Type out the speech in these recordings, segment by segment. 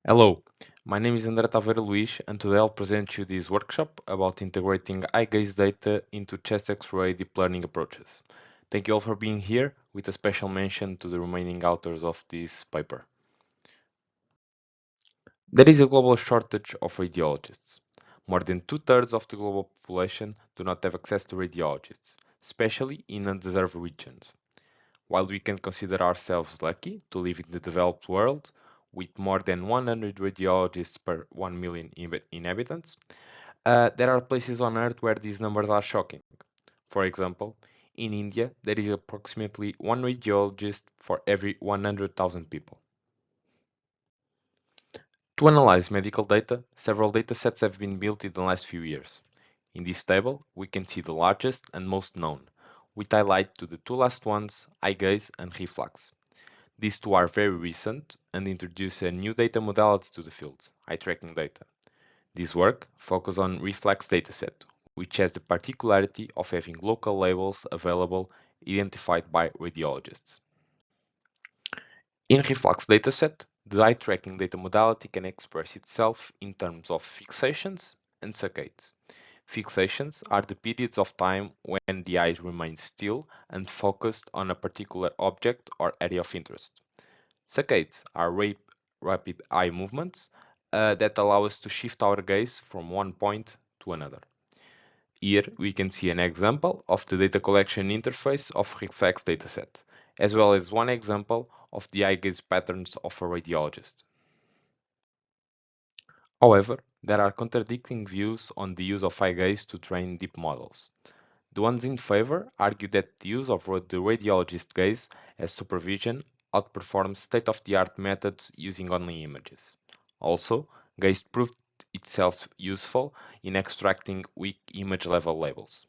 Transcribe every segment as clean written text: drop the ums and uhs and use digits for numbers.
Hello, my name is Taveira, and today I'll present you this workshop about integrating eye gaze data into chest X-ray deep learning approaches. Thank you all for being here, with a special mention to the remaining authors of this paper. There is a global shortage of radiologists. More than two-thirds of the global population do not have access to radiologists, especially in undeserved regions. While we can consider ourselves lucky to live in the developed world, with more than 100 radiologists per 1 million inhabitants, there are places on Earth where these numbers are shocking. For example, in India, there is approximately one radiologist for every 100,000 people. To analyze medical data, several datasets have been built in the last few years. In this table, we can see the largest and most known, with highlight to the two last ones, eye gaze and reflex. These two are very recent and introduce a new data modality to the field, eye tracking data. This work focuses on reflex dataset, which has the particularity of having local labels available identified by radiologists. In reflex dataset, the eye tracking data modality can express itself in terms of fixations and saccades. Fixations are the periods of time when the eyes remain still and focused on a particular object or area of interest. Saccades are rapid eye movements that allow us to shift our gaze from one point to another. Here we can see an example of the data collection interface of reflex dataset, as well as one example of the eye gaze patterns of a radiologist. However, there are contradicting views on the use of eye gaze to train deep models. The ones in favor argue that the use of the radiologist gaze as supervision outperforms state-of-the-art methods using only images. Also, gaze proved itself useful in extracting weak image-level labels.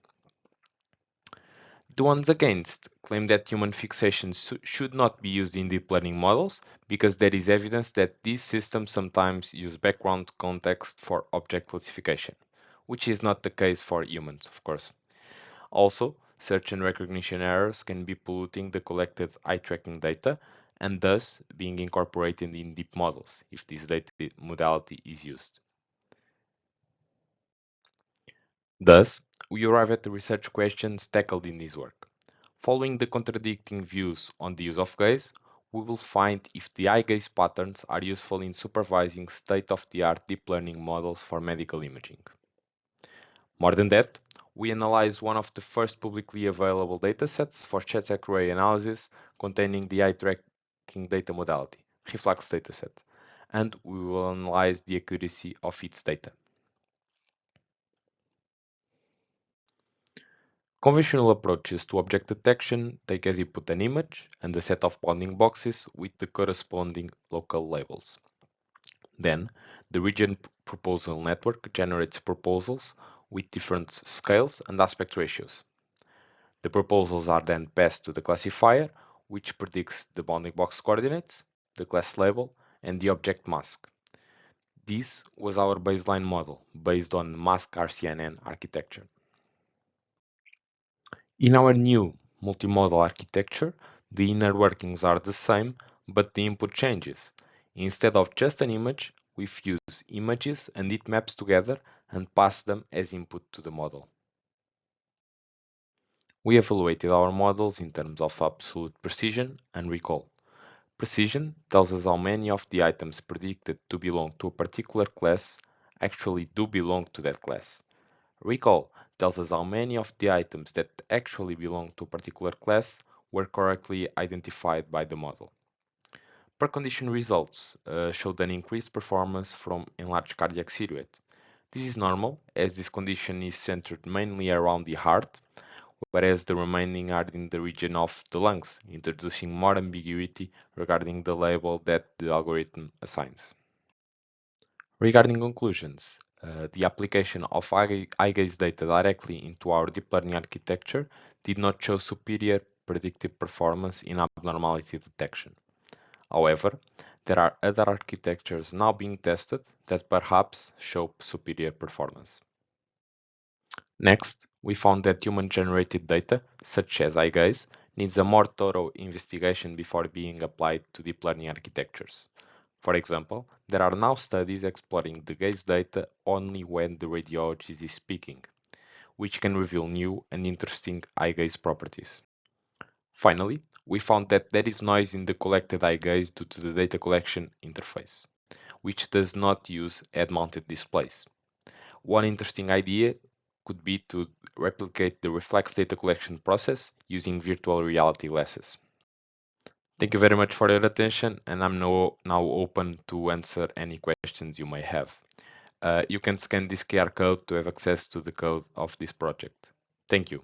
The ones against claim that human fixation should not be used in deep learning models because there is evidence that these systems sometimes use background context for object classification, which is not the case for humans, of course. Also, search and recognition errors can be polluting the collected eye tracking data and thus being incorporated in deep models if this data modality is used. Thus, we arrive at the research questions tackled in this work. Following the contradicting views on the use of gaze, we will find if the eye gaze patterns are useful in supervising state-of-the-art deep learning models for medical imaging. More than that, we analyze one of the first publicly available datasets for chest X-ray analysis containing the eye tracking data modality, reflex dataset, and we will analyze the accuracy of its data. Conventional approaches to object detection take as input an image and a set of bounding boxes with the corresponding local labels. Then, the region proposal network generates proposals with different scales and aspect ratios. The proposals are then passed to the classifier, which predicts the bounding box coordinates, the class label, and the object mask. This was our baseline model, based on mask RCNN architecture. In our new multimodal architecture, the inner workings are the same, but the input changes. Instead of just an image, we fuse images and it maps together and pass them as input to the model. We evaluated our models in terms of absolute precision and recall. Precision tells us how many of the items predicted to belong to a particular class actually do belong to that class. Recall tells us how many of the items that actually belong to a particular class were correctly identified by the model. Per-condition results showed an increased performance from enlarged cardiac silhouette. This is normal, as this condition is centered mainly around the heart, whereas the remaining are in the region of the lungs, introducing more ambiguity regarding the label that the algorithm assigns. Regarding conclusions, the application of eye gaze data directly into our deep learning architecture did not show superior predictive performance in abnormality detection. However, there are other architectures now being tested that perhaps show superior performance. Next, we found that human-generated data, such as eye gaze, needs a more thorough investigation before being applied to deep learning architectures. For example, there are now studies exploring the gaze data only when the radiologist is speaking, which can reveal new and interesting eye gaze properties. Finally, we found that there is noise in the collected eye gaze due to the data collection interface, which does not use head-mounted displays. One interesting idea could be to replicate the reflex data collection process using virtual reality glasses. Thank you very much for your attention, and I'm now open to answer any questions you may have. You can scan this QR code to have access to the code of this project. Thank you.